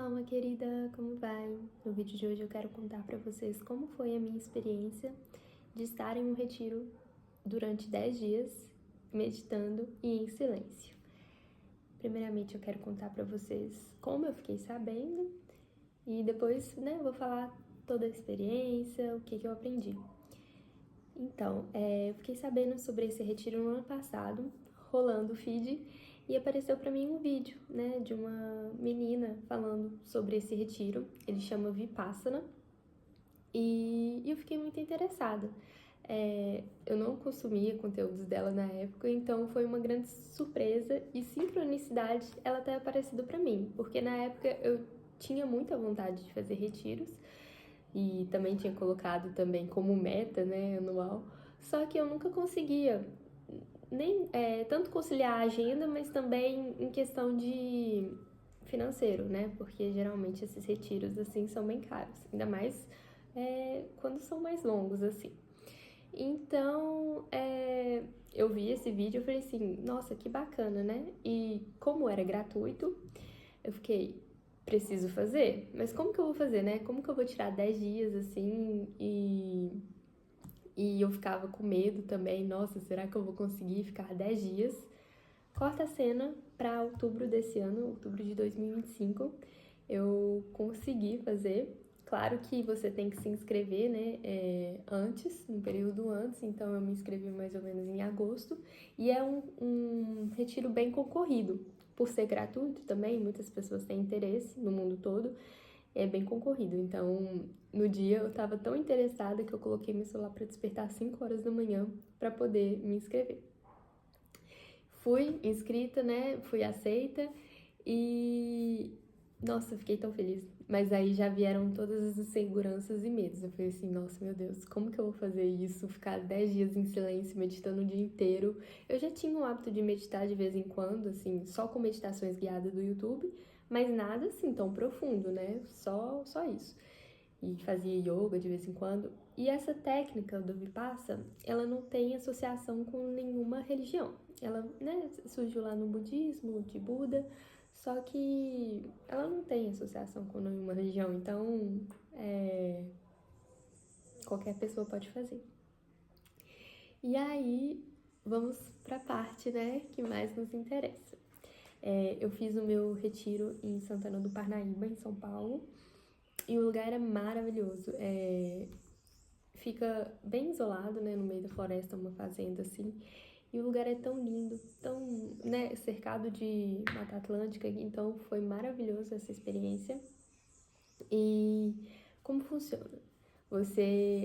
alma querida, como vai? No vídeo de hoje eu quero contar para vocês como foi a minha experiência de estar em um retiro durante 10 dias, meditando e em silêncio. Primeiramente eu quero contar para vocês como eu fiquei sabendo e depois, eu vou falar toda a experiência, o que eu aprendi. Então, eu fiquei sabendo sobre esse retiro no ano passado, rolando o feed, e apareceu para mim um vídeo, de uma menina falando sobre esse retiro. Ele chama Vipassana, e eu fiquei muito interessada. Eu não consumia conteúdos dela na época, então foi uma grande surpresa e sincronicidade ela ter aparecido para mim, porque na época eu tinha muita vontade de fazer retiros, e também tinha colocado também como meta, anual, só que eu nunca conseguia nem tanto conciliar a agenda, mas também em questão de financeiro, porque geralmente esses retiros assim são bem caros, ainda mais quando são mais longos assim. Então eu vi esse vídeo e falei assim, nossa, que bacana, E como era gratuito, eu fiquei, preciso fazer, mas como que eu vou fazer, Como que eu vou tirar 10 dias assim e eu ficava com medo também, nossa, será que eu vou conseguir ficar 10 dias? Corta a cena para outubro desse ano, outubro de 2025, eu consegui fazer. Claro que você tem que se inscrever, antes, um período antes, então eu me inscrevi mais ou menos em agosto, e é um retiro bem concorrido. Por ser gratuito também, muitas pessoas têm interesse no mundo todo, é bem concorrido. Então, no dia eu tava tão interessada que eu coloquei meu celular para despertar às 5 horas da manhã para poder me inscrever. Fui inscrita, fui aceita e nossa, eu fiquei tão feliz. Mas aí já vieram todas as inseguranças e medos. Eu falei assim, nossa, meu Deus, como que eu vou fazer isso? Ficar 10 dias em silêncio, meditando o dia inteiro. Eu já tinha o hábito de meditar de vez em quando, assim, só com meditações guiadas do YouTube, mas nada assim tão profundo, Só isso. E fazia yoga de vez em quando. E essa técnica do Vipassana, ela não tem associação com nenhuma religião. Ela, surgiu lá no budismo, de Buda, só que ela não tem associação com nenhuma religião, então qualquer pessoa pode fazer. E aí, vamos pra parte, que mais nos interessa. Eu fiz o meu retiro em Santana do Parnaíba, em São Paulo, e o lugar é maravilhoso. Fica bem isolado, no meio da floresta, uma fazenda assim. E o lugar é tão lindo, tão, cercado de Mata Atlântica, então foi maravilhoso essa experiência. E como funciona?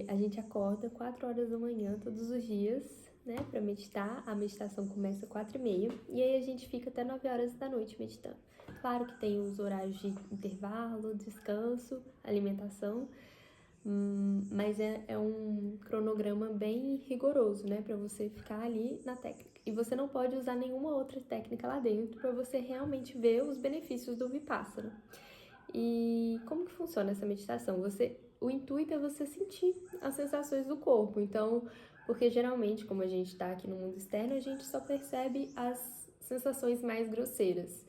A gente acorda 4 horas da manhã todos os dias, para meditar. A meditação começa às 4h30 e aí a gente fica até 9 horas da noite meditando. Claro que tem os horários de intervalo, descanso, alimentação, mas é um cronograma bem rigoroso, para você ficar ali na técnica. E você não pode usar nenhuma outra técnica lá dentro para você realmente ver os benefícios do Vipassana. E como que funciona essa meditação? O intuito é você sentir as sensações do corpo. Então, porque geralmente, como a gente está aqui no mundo externo, a gente só percebe as sensações mais grosseiras.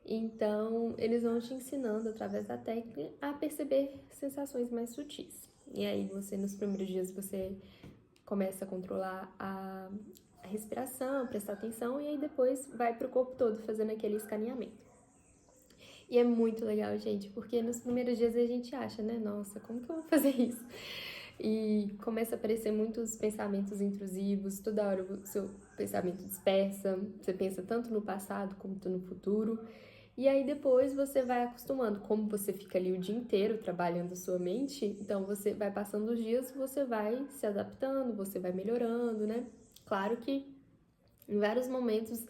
Então, eles vão te ensinando, através da técnica, a perceber sensações mais sutis. E aí, nos primeiros dias, você começa a controlar a respiração, prestar atenção, e aí depois vai pro corpo todo, fazendo aquele escaneamento. E é muito legal, gente, porque nos primeiros dias a gente acha, nossa, como que eu vou fazer isso? E começa a aparecer muitos pensamentos intrusivos, toda hora o seu pensamento dispersa, você pensa tanto no passado quanto no futuro. E aí depois você vai acostumando, como você fica ali o dia inteiro trabalhando a sua mente, então você vai passando os dias, você vai se adaptando, você vai melhorando, Claro que em vários momentos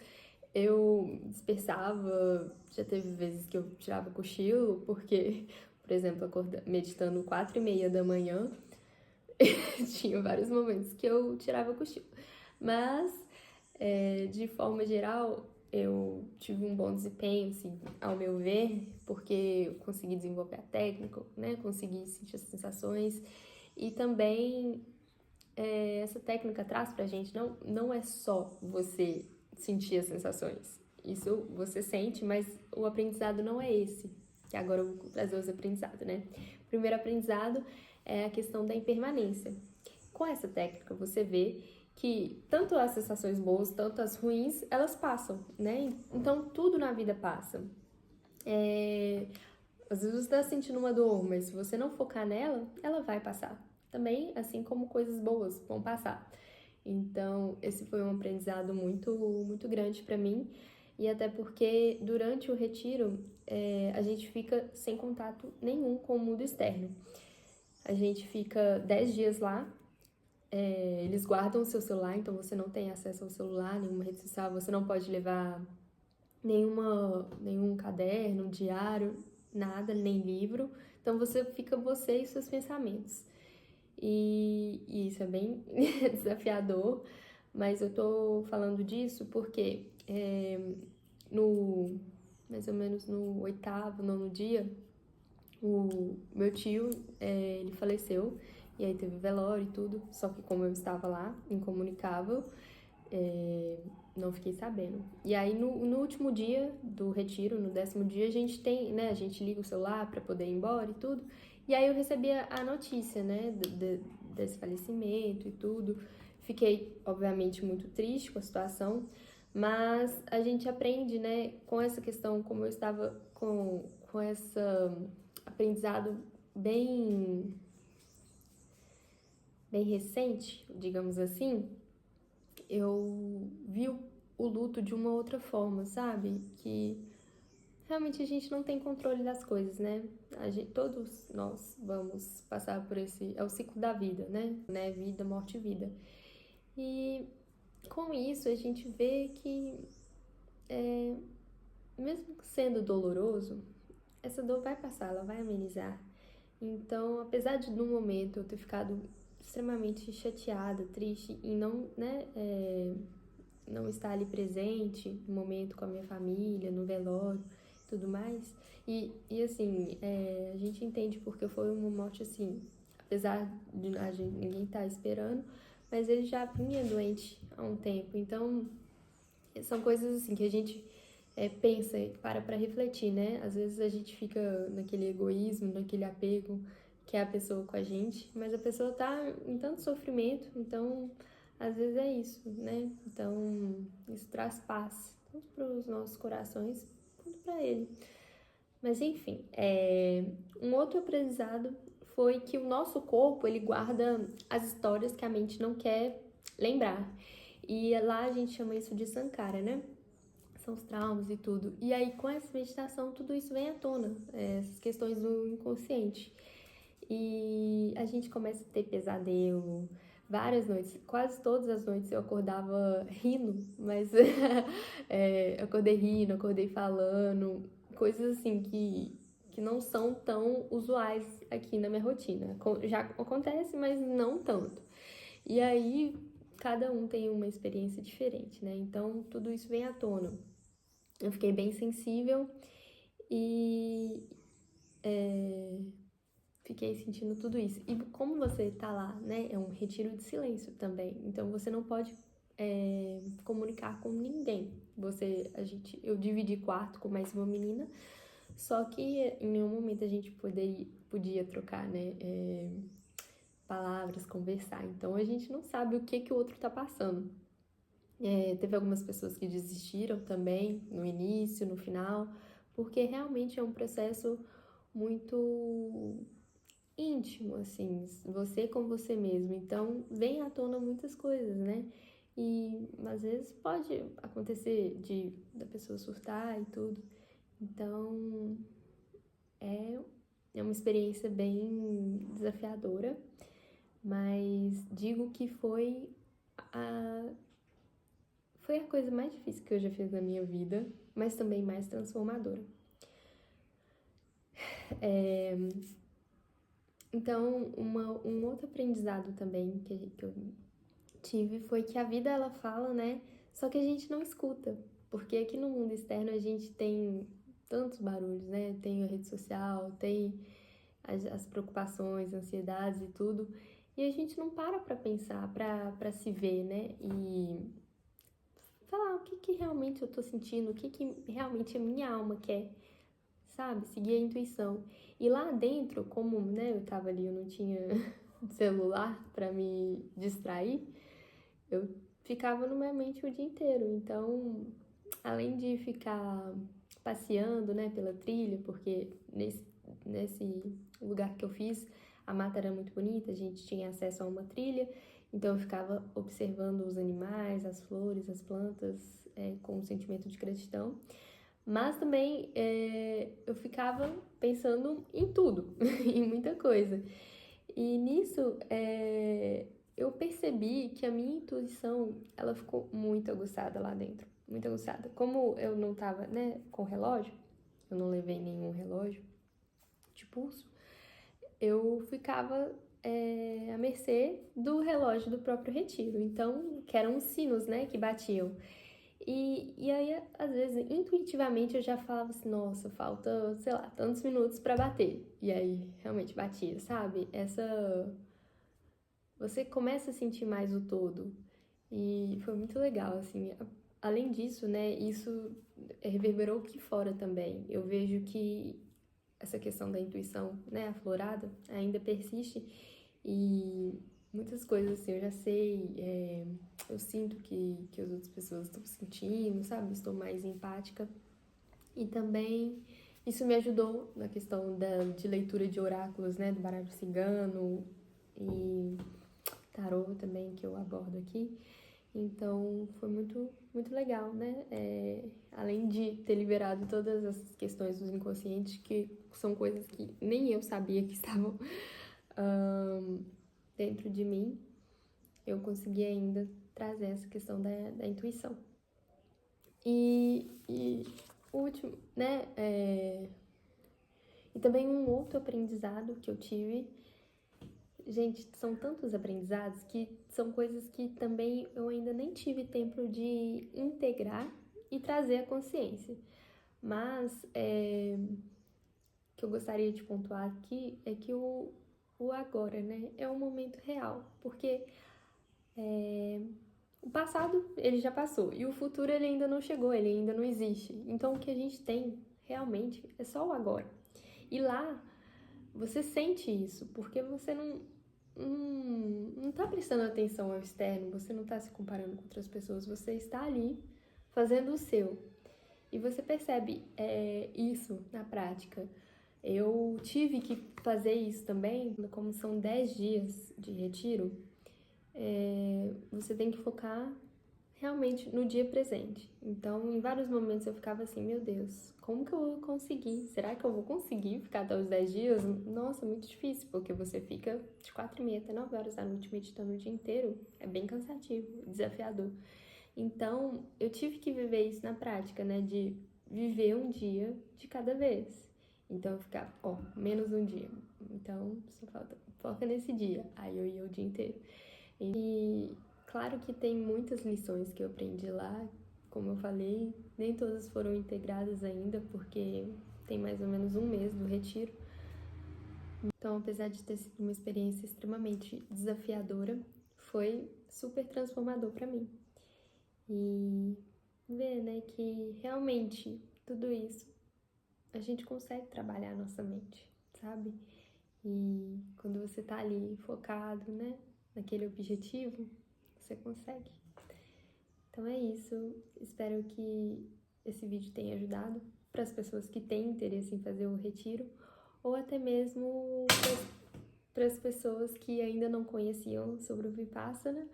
eu dispersava, já teve vezes que eu tirava cochilo, porque, por exemplo, meditando 4h30 da manhã, tinha vários momentos que eu tirava cochilo. Mas, de forma geral, eu tive um bom desempenho, assim, ao meu ver, porque eu consegui desenvolver a técnica, consegui sentir as sensações. E também, essa técnica traz pra gente, não é só você sentir as sensações. Isso você sente, mas o aprendizado não é esse. que agora eu vou trazer os aprendizados, né? O primeiro aprendizado é a questão da impermanência. Com essa técnica, você vê que tanto as sensações boas, tanto as ruins, elas passam, né? Então, tudo na vida passa. Às vezes você está sentindo uma dor, mas se você não focar nela, ela vai passar. Também, assim como coisas boas vão passar. Então, esse foi um aprendizado muito grande para mim. E até porque durante o retiro, a gente fica sem contato nenhum com o mundo externo. A gente fica 10 dias lá, eles guardam o seu celular, então você não tem acesso ao celular, nenhuma rede social, você não pode levar nenhum caderno, diário, nada, nem livro. Então você e seus pensamentos. E isso é bem desafiador, mas eu tô falando disso porque mais ou menos no 8º, 9º dia, o meu tio, ele faleceu, e aí teve velório e tudo, só que como eu estava lá, incomunicável, não fiquei sabendo. E aí no último dia do retiro, no 10º dia, a gente tem, né, a gente liga o celular para poder ir embora e tudo, e aí eu recebi a notícia, né, desse falecimento e tudo. Fiquei, obviamente, muito triste com a situação, mas a gente aprende, né, com essa questão, como eu estava com esse aprendizado bem recente, digamos assim, eu vi o luto de uma outra forma, sabe? Que realmente a gente não tem controle das coisas, né? Todos nós vamos passar por é o ciclo da vida, né? Vida, morte e vida. E com isso a gente vê que, mesmo sendo doloroso, essa dor vai passar, ela vai amenizar. Então, apesar de no momento eu ter ficado extremamente chateada, triste e não estar ali presente no momento com a minha família, no velório e tudo mais. E assim, a gente entende porque foi uma morte assim, apesar de ninguém estar esperando, mas ele já vinha doente há um tempo. Então, são coisas assim que a gente pensa e para refletir, né? Às vezes a gente fica naquele egoísmo, naquele apego que é a pessoa com a gente, mas a pessoa tá em tanto sofrimento, então às vezes é isso, né? Então isso traz paz, tanto para os nossos corações quanto para ele. Mas enfim, um outro aprendizado foi que o nosso corpo, ele guarda as histórias que a mente não quer lembrar. E lá a gente chama isso de Sankara, né? São os traumas e tudo. E aí, com essa meditação, tudo isso vem à tona, essas questões do inconsciente. E a gente começa a ter pesadelo, várias noites, quase todas as noites eu acordava rindo, mas eu acordei rindo, acordei falando, coisas assim que não são tão usuais aqui na minha rotina. Já acontece, mas não tanto. E aí, cada um tem uma experiência diferente, né? Então, tudo isso vem à tona. Eu fiquei bem sensível e fiquei sentindo tudo isso. E como você tá lá, né? É um retiro de silêncio também. Então você não pode comunicar com ninguém. Eu dividi quarto com mais uma menina, só que em nenhum momento a gente podia trocar, né? Palavras, conversar. Então a gente não sabe o que o outro tá passando. Teve algumas pessoas que desistiram também, no início, no final, porque realmente é um processo muito íntimo, assim, você com você mesmo. Então, vem à tona muitas coisas, né? E às vezes pode acontecer da pessoa surtar e tudo. Então, é uma experiência bem desafiadora, mas digo que foi a coisa mais difícil que eu já fiz na minha vida, mas também mais transformadora. Então, um outro aprendizado também que eu tive foi que a vida, ela fala, né? Só que a gente não escuta, porque aqui no mundo externo a gente tem tantos barulhos, né? Tem a rede social, tem as preocupações, ansiedades e tudo, e a gente não para pensar, pra se ver, né? E falar o que realmente eu tô sentindo, o que realmente a minha alma quer, sabe? Seguir a intuição. E lá dentro, como, né, eu tava ali, eu não tinha celular para me distrair, eu ficava na minha mente o dia inteiro. Então, além de ficar passeando, né, pela trilha, porque nesse lugar que eu fiz, a mata era muito bonita, a gente tinha acesso a uma trilha, então eu ficava observando os animais, as flores, as plantas, com um sentimento de gratidão. Mas também eu ficava pensando em tudo, em muita coisa. E nisso eu percebi que a minha intuição, ela ficou muito aguçada lá dentro, muito aguçada. Como eu não tava, né, com relógio, eu não levei nenhum relógio de pulso, eu ficava à mercê do relógio do próprio retiro. Então, que eram os sinos, né, que batiam. E aí, às vezes, intuitivamente eu já falava assim, nossa, falta, sei lá, tantos minutos pra bater. E aí, realmente batia, sabe? Você começa a sentir mais o todo. E foi muito legal, assim. Além disso, né, isso reverberou aqui fora também. Eu vejo que essa questão da intuição, né, aflorada, ainda persiste. E muitas coisas, assim, eu já sei, eu sinto que as outras pessoas estão sentindo, sabe? Estou mais empática. E também isso me ajudou na questão de leitura de oráculos, né? Do baralho cigano e tarô também, que eu abordo aqui. Então, foi muito, muito legal, né? Além de ter liberado todas essas questões dos inconscientes, que são coisas que nem eu sabia que estavam dentro de mim, eu consegui ainda trazer essa questão da intuição. E o último, né? E também um outro aprendizado que eu tive. Gente, são tantos aprendizados que são coisas que também eu ainda nem tive tempo de integrar e trazer à consciência. Mas o que eu gostaria de pontuar aqui é que o agora, né, é o momento real, porque o passado ele já passou e o futuro ele ainda não chegou, ele ainda não existe. Então o que a gente tem realmente é só o agora. E lá você sente isso, porque você não tá prestando atenção ao externo, você não tá se comparando com outras pessoas, você está ali fazendo o seu. E você percebe isso na prática. Eu tive que fazer isso também, como são 10 dias de retiro, você tem que focar realmente no dia presente. Então, em vários momentos eu ficava assim, meu Deus, como que eu vou conseguir? Será que eu vou conseguir ficar até os 10 dias? Nossa, muito difícil, porque você fica de 4h30 até 9 horas da noite meditando o dia inteiro. É bem cansativo, desafiador. Então, eu tive que viver isso na prática, né? De viver um dia de cada vez. Então, eu ficava, menos um dia. Então, só falta, foca nesse dia. Aí eu ia o dia inteiro. E claro que tem muitas lições que eu aprendi lá, como eu falei, nem todas foram integradas ainda, porque tem mais ou menos um mês do retiro. Então, apesar de ter sido uma experiência extremamente desafiadora, foi super transformador para mim. E ver, né, que realmente tudo isso a gente consegue trabalhar a nossa mente, sabe? E quando você tá ali focado, né, naquele objetivo, você consegue. Então é isso. Espero que esse vídeo tenha ajudado para as pessoas que têm interesse em fazer o retiro, ou até mesmo para as pessoas que ainda não conheciam sobre o Vipassana,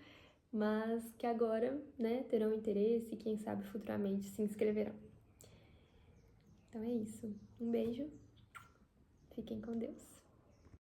mas que agora, né, terão interesse e quem sabe futuramente se inscreverão. Então é isso. Um beijo. Fiquem com Deus.